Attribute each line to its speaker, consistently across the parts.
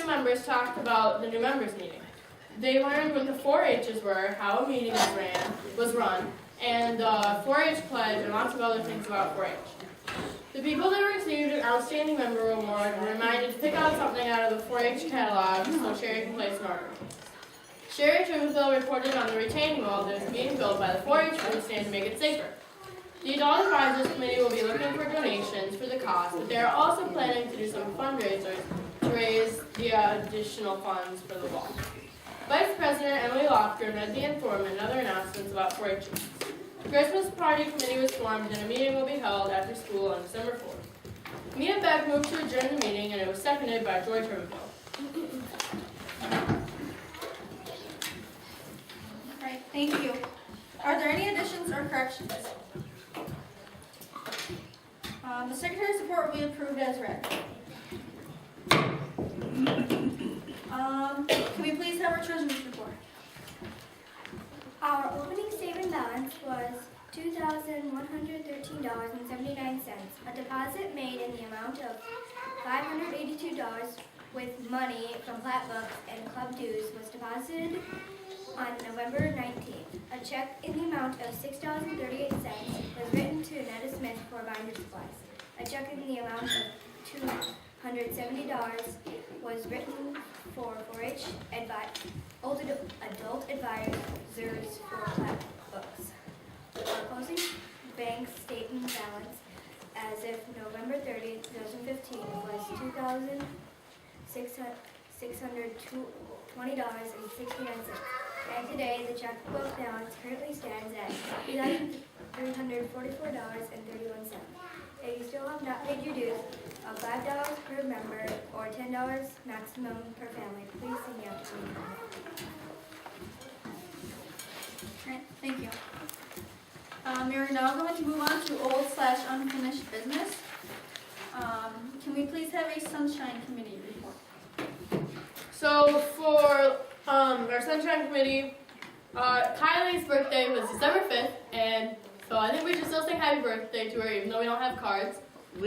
Speaker 1: members talked about the new members meeting. They learned what the 4-H's were, how a meeting was run, and the 4-H pledge, and lots of other things about 4-H. The people that received an Outstanding Member Award were reminded to pick out something out of the 4-H catalog so Sherry can place an order. Sherry Trumanville reported on the retaining wall that is being built by the 4-H food stand to make it safer. The Adult Advisors Committee will be looking for donations for the cost, but they are also planning to do some fundraisers to raise the additional funds for the wall. Vice President Emily Lofgren read the informant and other announcements about 4-H. The Christmas Party Committee was formed and a meeting will be held after school on December 4th. Mia Beck moved to adjourn the meeting and it was seconded by Joy Trumanville.
Speaker 2: Alright, thank you. Are there any additions or corrections? The Secretary's report will be approved as read. Can we please have our Treasurer's report?
Speaker 3: Our opening statement balance was $2,113.79. A deposit made in the amount of $582 with money from plat books and club dues was deposited on November 19th. A check in the amount of $6.38 was written to Netta Smith for binder supplies. A check in the amount of $270 was written for 4-H adult advisors for plat books. Our closing bank statement balance as of November 30th, 2015 was $2,620.69. And today, the checkbook balance currently stands at $2,344.31. If you still have not paid your dues of $5 per member or $10 maximum per family, please see me after the meeting.
Speaker 2: Alright, thank you. We're now going to move on to old/unfinished business. Can we please have a Sunshine Committee report?
Speaker 1: So for our Sunshine Committee, Kylie's birthday was December 5th, and so I think we should still sing happy birthday to her even though we don't have cards.
Speaker 4: But I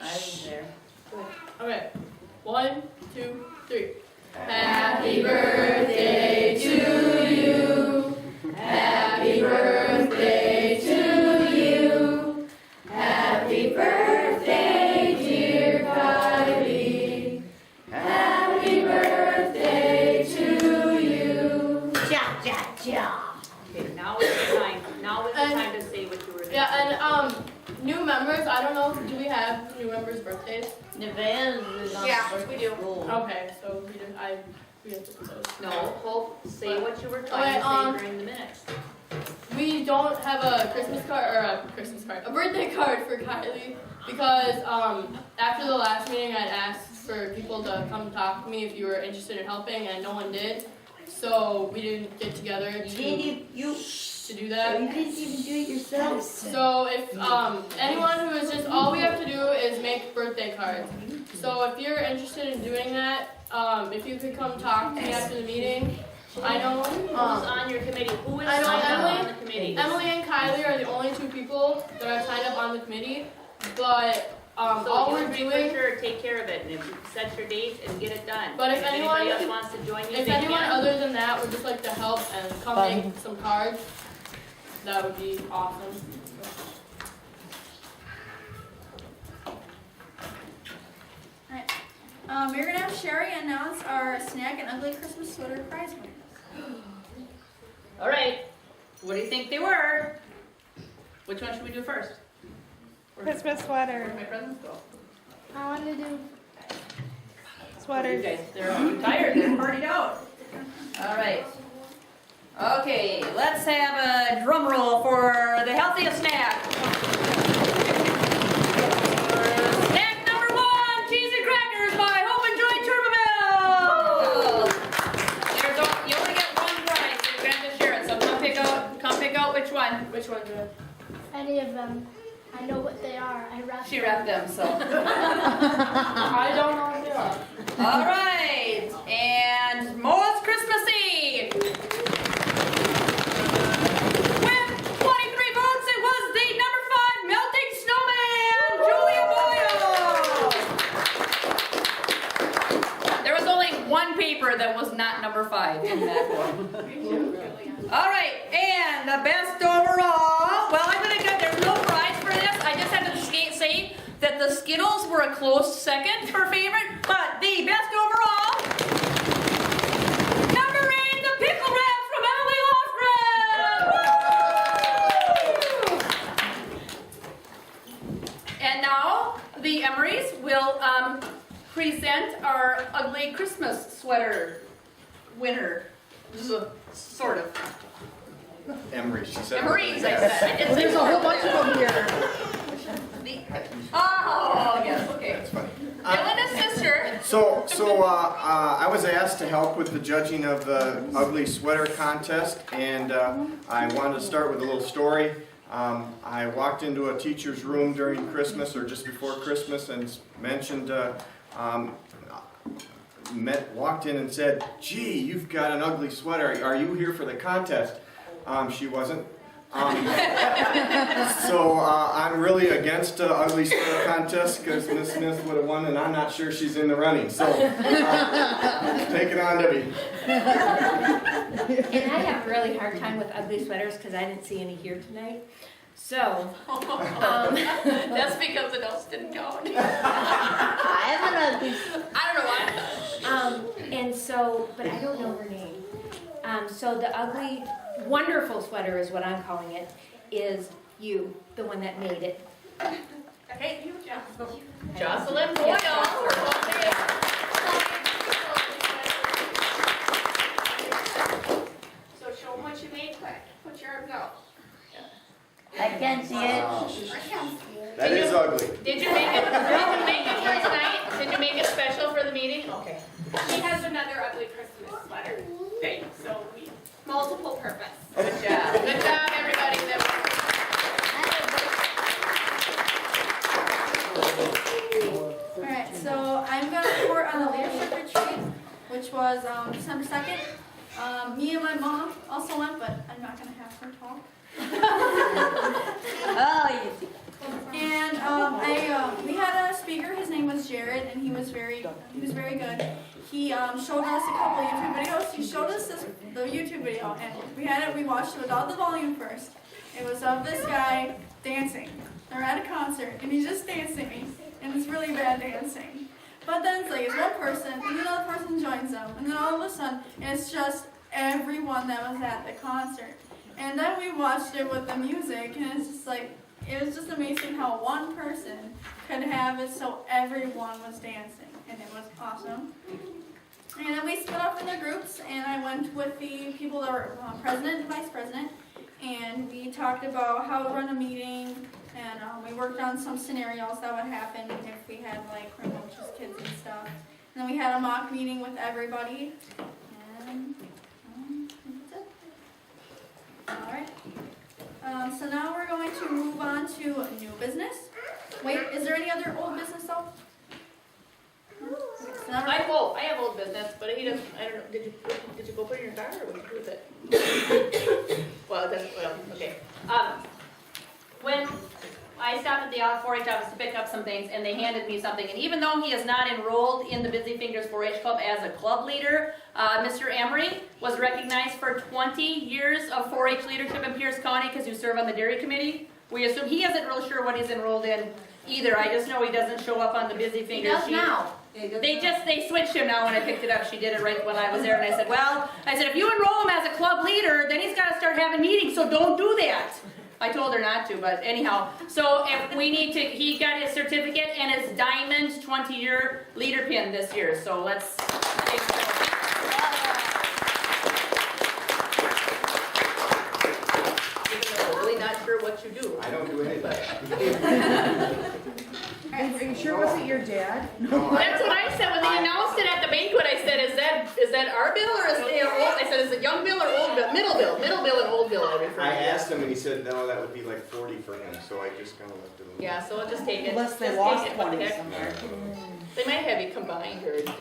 Speaker 4: was there.
Speaker 1: Okay, 1, 2, 3. Happy birthday to you. Happy birthday to you. Happy birthday, dear Kylie. Happy birthday to you.
Speaker 4: Ja, ja, ja. Okay, now is the time. Now is the time to say what you were doing.
Speaker 1: Yeah, and new members, I don't know, do we have new members' birthdays?
Speaker 4: Nevan is on
Speaker 2: Yeah,
Speaker 4: the
Speaker 2: we do.
Speaker 4: roll.
Speaker 1: Okay, so we have to do those.
Speaker 4: No, Hope, say what you were trying to say during the minutes.
Speaker 1: We don't have a a birthday card for Kylie because after the last meeting I asked for people to come talk to me if you were interested in helping and no one did. So we didn't get together to do that.
Speaker 4: You didn't even do it yourself.
Speaker 1: So if anyone who is just, all we have to do is make birthday cards. So if you're interested in doing that, if you could come talk to me after the meeting. I know.
Speaker 4: Who's on your committee? Who is
Speaker 1: I know
Speaker 4: on the committee?
Speaker 1: Emily and Kylie are the only two people that are signed up on the committee. But
Speaker 4: So
Speaker 1: all we're
Speaker 4: you
Speaker 1: doing.
Speaker 4: for sure take care of it, and if you set your date and get it done.
Speaker 1: But if
Speaker 4: anybody
Speaker 1: anyone-
Speaker 4: else wants to join you,
Speaker 1: If
Speaker 4: they
Speaker 1: anyone
Speaker 4: can.
Speaker 1: other than that would just like to help and come make some cards, that would be awesome.
Speaker 2: We're going to have Sherry announce our snack and ugly Christmas sweater prize winners.
Speaker 4: All right. What do you think they were? Which one should we do first?
Speaker 5: Christmas sweater.
Speaker 4: Where'd my presents go?
Speaker 5: I want to do
Speaker 4: You
Speaker 5: sweaters.
Speaker 4: guys, they're all tired. They're partied out. All right. Okay, let's have a drum roll for the healthiest snack. Snack number 1, cheese and crackers by Hope and Joy Turbeville. You only get one prize, so you have to share it. So come pick out which one.
Speaker 1: Which one do it?
Speaker 3: Any of them. I know what they are. I wrapped
Speaker 4: She wrapped them, so.
Speaker 1: I don't know what they are.
Speaker 4: All right, and most Christmassy. With 23 votes, it was the number 5 melting snowman, Julia Boyle. one paper that was not number 5 in that book. All right, and the best overall. Well, I'm gonna get. There's no prize for this. I just had to say that the Skittles were a close second for favorite, but the best overall. Number 8, the pickle wrap from Emily Lofgren. And now the Emerys will present our ugly Christmas sweater winner. Sort of.
Speaker 6: Emery, she said.
Speaker 4: Emerys, I said.
Speaker 7: There's a whole bunch of them here.
Speaker 4: Oh, yes, okay.
Speaker 6: That's funny.
Speaker 4: Dylan and sister.
Speaker 6: So I was asked to help with the judging of the ugly sweater contest, and I wanted to start with a little story. I walked into a teacher's room during Christmas or just before Christmas and mentioned, walked in and said, "Gee, you've got an ugly sweater. Are you here for the contest?" She wasn't. So I'm really against ugly sweater contest because Miss Smith would have won, and I'm not sure she's in the running. So take it on, Debbie.
Speaker 8: And I have a really hard time with ugly sweaters because I didn't see any here tonight. So,
Speaker 4: That's because the adults didn't go.
Speaker 7: I have an ugly.
Speaker 4: I don't know why.
Speaker 8: and so, but I don't know her name. So the ugly, wonderful sweater is what I'm calling it, is you, the one that made it.
Speaker 4: Okay, Jocelyn Boyle.
Speaker 1: So show them what you made quick. Put your arms out.
Speaker 7: I can't see it.
Speaker 6: That is ugly.
Speaker 4: Did you make it? Did you make it for tonight? Did you make it special for the meeting? Okay.
Speaker 1: She has another ugly Christmas sweater thing, so we multiple purpose.
Speaker 4: Good job. Good job, everybody.
Speaker 2: Alright, so I'm gonna report on the leadership retreat, which was December 2nd. Me and my mom also went, but I'm not gonna have her talk.
Speaker 7: Oh, you see.
Speaker 2: And we had a speaker. His name was Jared, and he was very good. He showed us a couple of YouTube videos. He showed us the YouTube video, and we watched it without the volume first. It was of this guy dancing. They're at a concert, and he's just dancing, and it's really bad dancing. But then it's like it's one person, and another person joins them, and then all of a sudden, it's just everyone that was at the concert. And then we watched it with the music, and it's just like, it was just amazing how one person could have it so everyone was dancing, and it was awesome. And then we split up into groups, and I went with the people that were president and vice president, and we talked about how to run a meeting, and we worked on some scenarios that would happen if we had like rambunctious kids and stuff. And then we had a mock meeting with everybody, and that's it. All right. So now we're going to move on to new business. Wait, is there any other old business though? So now we're-
Speaker 4: I have old business, but he doesn't, I don't know, did you go put it in your car or what did you do with it? Well, okay. When I stopped at the 4-H office to pick up some things and they handed me something, and even though he is not enrolled in the Busy Fingers 4-H Club as a club leader, Mr. Emery was recognized for 20 years of 4-H leadership in Pierce County because you serve on the dairy committee. We assume he isn't real sure what he's enrolled in either. I just know he doesn't show up on the Busy Fingers sheet.
Speaker 8: now.
Speaker 4: They switched him now when I picked it up. She did it right when I was there, and I said, well, if you enroll him as a club leader, then he's got to start having meetings, so don't do that. I told her not to, but anyhow. So if we need to, he got his certificate and his diamond 20-year leader pin this year. So let's take even though we're really not sure what you do.
Speaker 6: I don't do anything.
Speaker 7: Are you sure it wasn't your dad?
Speaker 6: No,
Speaker 4: That's what I said when they announced it at the banquet. I said, is that our bill or is it old? I said, is it young bill or old bill? Middle bill and old bill. I refer.
Speaker 6: I asked him and he said, no, that would be like 40 for him, so I just kind of left it alone.
Speaker 4: Yeah, so I'll just take it.
Speaker 7: Unless they
Speaker 4: Just
Speaker 7: lost
Speaker 4: take it. What the
Speaker 7: 20
Speaker 4: heck?
Speaker 7: somewhere.
Speaker 4: They might have you combined or.